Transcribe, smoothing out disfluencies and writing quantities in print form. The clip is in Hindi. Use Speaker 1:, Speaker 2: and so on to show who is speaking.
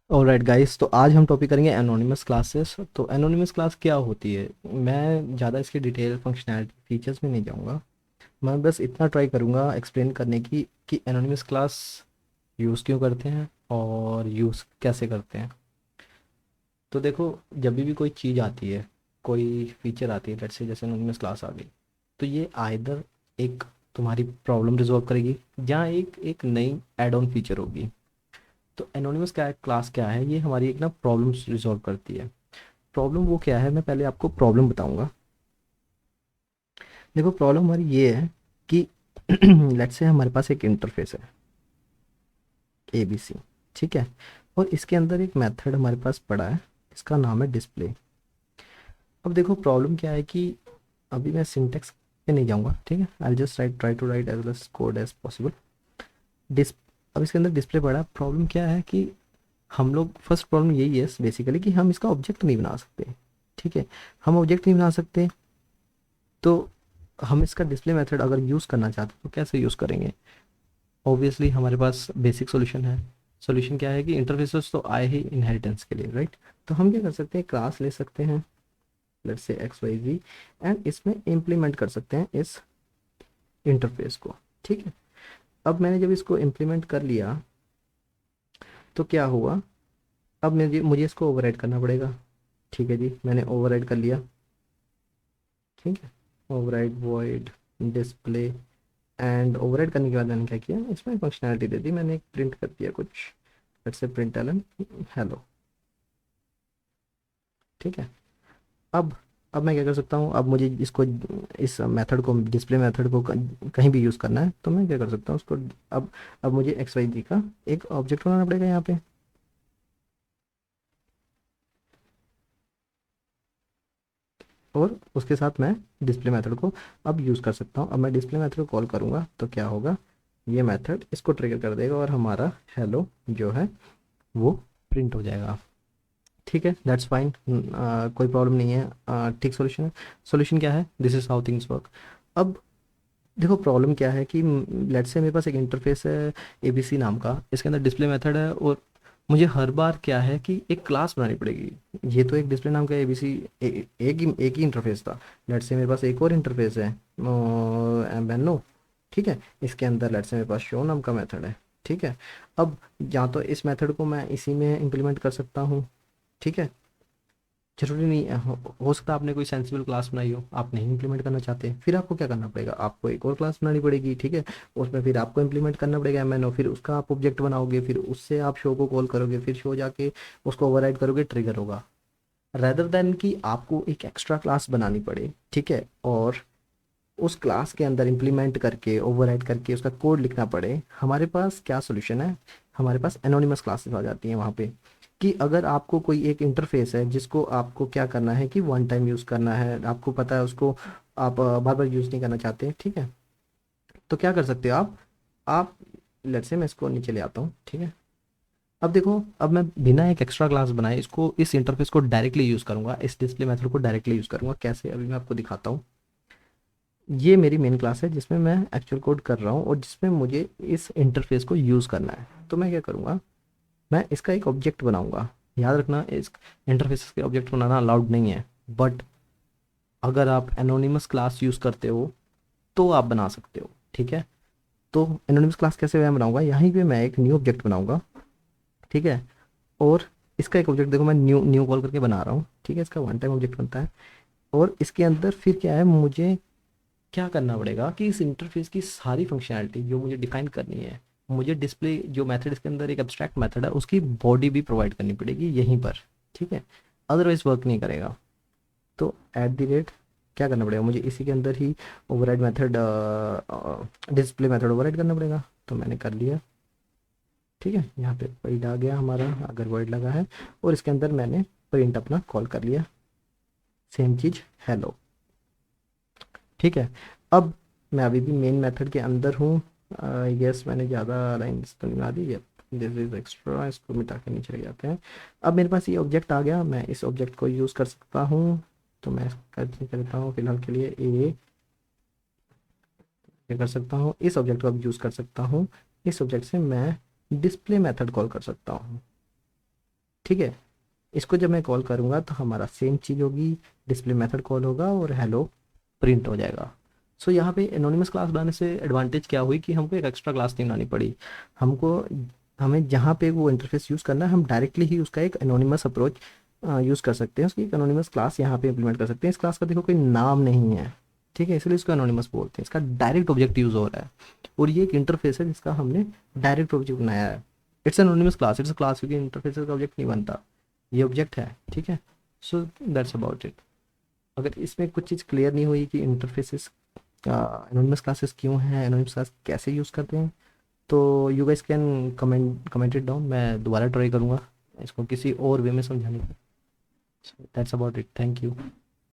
Speaker 1: ऑलराइट गाइस, तो आज हम टॉपिक करेंगे एनोनिमस क्लासेस। तो एनोनिमस क्लास क्या होती है? मैं ज़्यादा इसकी डिटेल फंक्शनैलिटी फीचर्स में नहीं जाऊँगा। मैं बस इतना ट्राई करूँगा एक्सप्लेन करने की कि एनोनिमस क्लास यूज़ क्यों करते हैं और यूज़ कैसे करते हैं। तो देखो, जब भी कोई चीज़ आती है, कोई फीचर आती है, लेट्स से जैसे एनोनिमस क्लास आ गई, तो ये आइदर एक तुम्हारी प्रॉब्लम रिजॉल्व करेगी या एक एक नई एड ऑन फीचर होगी। तो एनोनिमस क्या क्लास क्या है? ये हमारी एक ना प्रॉब्लम रिजॉल्व करती है। प्रॉब्लम वो क्या है, मैं पहले आपको प्रॉब्लम बताऊंगा। देखो, प्रॉब्लम हमारी ये है कि लेट्स से हमारे पास एक इंटरफेस है ABC, ठीक है। और इसके अंदर एक मेथड हमारे पास पड़ा है, इसका नाम है डिस्प्ले। अब देखो, प्रॉब्लम क्या है कि अभी मैं सिंटेक्स पे नहीं जाऊंगा, ठीक है। I just write try to write as less code as possible. This अब इसके अंदर डिस्प्ले पड़ा है। प्रॉब्लम क्या है कि हम लोग, फर्स्ट प्रॉब्लम यही है बेसिकली कि हम इसका ऑब्जेक्ट नहीं बना सकते, ठीक है। हम ऑब्जेक्ट नहीं बना सकते, तो हम इसका डिस्प्ले मेथड अगर यूज़ करना चाहते हैं तो कैसे यूज़ करेंगे? ऑब्वियसली हमारे पास बेसिक सॉल्यूशन है। सॉल्यूशन क्या है कि इंटरफेसेस तो आए ही इनहेरिटेंस के लिए, राइट। तो हम क्या कर सकते हैं, क्लास ले सकते हैं, लेट्स से XYZ, एंड इसमें इम्प्लीमेंट कर सकते हैं इस इंटरफेस को, ठीक है। अब मैंने जब इसको इम्प्लीमेंट कर लिया तो क्या हुआ? अब मुझे मुझे इसको ओवरराइड करना पड़ेगा, ठीक है जी। मैंने ओवरराइड कर लिया, ठीक है। Override void display, and override करने के बाद मैंने क्या किया, इसमें फंक्शनैलिटी दे दी, मैंने एक प्रिंट कर दिया कुछ, let's say print Elon hello, ठीक है। अब अब मैं क्या कर सकता हूँ, अब मुझे इसको, इस मेथड को, डिस्प्ले मेथड को कहीं भी यूज़ करना है तो मैं क्या कर सकता हूँ उसको। अब मुझे XYZ का एक ऑब्जेक्ट बनाना पड़ेगा यहाँ पे, और उसके साथ मैं डिस्प्ले मेथड को अब यूज़ कर सकता हूँ। अब मैं डिस्प्ले मेथड को कॉल करूँगा तो क्या होगा, ये मेथड इसको ट्रिगर कर देगा और हमारा हेलो जो है वो प्रिंट हो जाएगा, ठीक है। दैट्स फाइन, कोई प्रॉब्लम नहीं है, ठीक सॉल्यूशन है। सॉल्यूशन क्या है, this is how things work. अब देखो, प्रॉब्लम क्या है कि लेट्स से मेरे पास एक इंटरफेस है ABC नाम का, इसके अंदर डिस्प्ले मेथड है, और मुझे हर बार क्या है कि एक क्लास बनानी पड़ेगी। ये तो एक डिस्प्ले नाम का ABC, एक ही इंटरफेस था। लेट्स से मेरे पास एक और इंटरफेस है एम्बेनो, ठीक है। इसके अंदर लेट्स से मेरे पास शो नाम का मेथड है, ठीक है। अब या तो इस मेथड को मैं इसी में इम्प्लीमेंट कर सकता हूँ, ठीक है। ज़रूरी नहीं है, हो सकता है आपने कोई सेंसिबल क्लास बनाई हो, आप नहीं इंप्लीमेंट करना चाहते, फिर आपको क्या करना पड़ेगा, आपको एक और क्लास बनानी पड़ेगी, ठीक है। उसमें फिर आपको इंप्लीमेंट करना पड़ेगा MNO, फिर उसका आप ऑब्जेक्ट बनाओगे, फिर उससे आप शो को कॉल करोगे, फिर शो जाके उसको ओवरराइड करोगे, ट्रिगर होगा। रेदर देन कि आपको एक एक्स्ट्रा क्लास बनानी पड़े, ठीक है, और उस क्लास के अंदर इम्प्लीमेंट करके ओवरराइड करके उसका कोड लिखना पड़े, हमारे पास क्या सोल्यूशन है, हमारे पास एनोनिमस क्लासेस आ जाती हैं वहाँ पे। कि अगर आपको कोई एक इंटरफेस है जिसको आपको क्या करना है कि वन टाइम यूज़ करना है, आपको पता है उसको आप बार बार यूज़ नहीं करना चाहते, ठीक है। तो क्या कर सकते हो आप लेट्स से मैं इसको नीचे ले आता हूँ, ठीक है। अब देखो, अब मैं बिना एक एक्स्ट्रा क्लास बनाए इसको, इस इंटरफेस को डायरेक्टली यूज़ करूँगा, इस डिस्प्ले मेथड को डायरेक्टली यूज़ करूँगा। कैसे, अभी मैं आपको दिखाता हूँ। ये मेरी मेन क्लास है जिसमें मैं एक्चुअल कोड कर रहा हूँ और जिसमें मुझे इस इंटरफेस को यूज़ करना है। तो मैं क्या करूँगा, मैं इसका एक ऑब्जेक्ट बनाऊँगा। याद रखना, इस इंटरफेस के ऑब्जेक्ट बनाना अलाउड नहीं है, बट अगर आप एनोनिमस क्लास यूज़ करते हो तो आप बना सकते हो, ठीक है। तो एनोनिमस क्लास कैसे मैं बनाऊँगा, यहीं पे मैं एक न्यू ऑब्जेक्ट बनाऊँगा, ठीक है। और इसका एक ऑब्जेक्ट देखो, मैं न्यू न्यू कॉल करके बना रहा हूँ, ठीक है। इसका वन टाइम ऑब्जेक्ट बनता है, और इसके अंदर फिर क्या है, मुझे क्या करना पड़ेगा कि इस इंटरफेस की सारी फंक्शनैलिटी जो मुझे डिफाइन करनी है, मुझे डिस्प्ले जो मेथड इसके अंदर एक एब्स्ट्रैक्ट मेथड है उसकी बॉडी भी प्रोवाइड करनी पड़ेगी यहीं पर, ठीक है। अदरवाइज वर्क नहीं करेगा। तो एट द रेट क्या करना पड़ेगा, मुझे इसी के अंदर ही override method, display method override करना पड़ेगा। तो मैंने कर लिया, ठीक है। यहाँ पे वर्ड आ गया हमारा, अगर वर्ड लगा है, और इसके अंदर मैंने प्रिंट अपना कॉल कर लिया, सेम चीज़ हेलो, ठीक है। अब मैं अभी भी मेन मेथड के अंदर हूँ। यस, मैंने ज़्यादा लाइन्स तो नहीं बना दी है, दिस इज एक्स्ट्रा, इसको मिटा के नीचे ले जाते हैं। अब मेरे पास ये ऑब्जेक्ट आ गया, मैं इस ऑब्जेक्ट को यूज़ कर सकता हूँ। तो मैं करता हूँ फिलहाल के लिए ये कर सकता हूँ, इस ऑब्जेक्ट को अब यूज़ कर सकता हूँ। इस ऑब्जेक्ट से मैं डिस्प्ले मेथड कॉल कर सकता हूँ, ठीक है। इसको जब मैं कॉल करूँगा तो हमारा सेम चीज़ होगी, डिस्प्ले मेथड कॉल होगा और हेलो प्रिंट हो जाएगा। सो यहाँ पे एनोनिमस क्लास बनाने से एडवांटेज क्या हुई कि हमको एक एक्स्ट्रा क्लास नहीं बनानी पड़ी। हमको हमें जहाँ पे वो इंटरफेस यूज़ करना है हम डायरेक्टली ही उसका एक एनोनिमस अप्रोच यूज़ कर सकते हैं, उसकी एक एनोनिमस क्लास यहाँ पे इंप्लीमेंट कर सकते हैं। इस क्लास का देखो कोई नाम नहीं है, ठीक है, इसलिए इसको एनोनिमस बोलते हैं। इसका डायरेक्ट ऑब्जेक्ट यूज़ हो रहा है और ये एक इंटरफेस है जिसका हमने डायरेक्ट ऑब्जेक्ट बनाया है। It's anonymous class, it's class, क्योंकि इंटरफेस का ऑब्जेक्ट नहीं बनता, ये ऑब्जेक्ट है, ठीक है। So that's about it. अगर इसमें कुछ चीज़ क्लियर नहीं हुई कि इंटरफेसेस एनोनिमस क्लासेस क्यों हैं, एनोनिमस क्लास कैसे यूज़ करते हैं, तो you guys can comment it down, मैं दोबारा ट्राई करूँगा इसको किसी और वे में समझाने की। That's about it, thank you.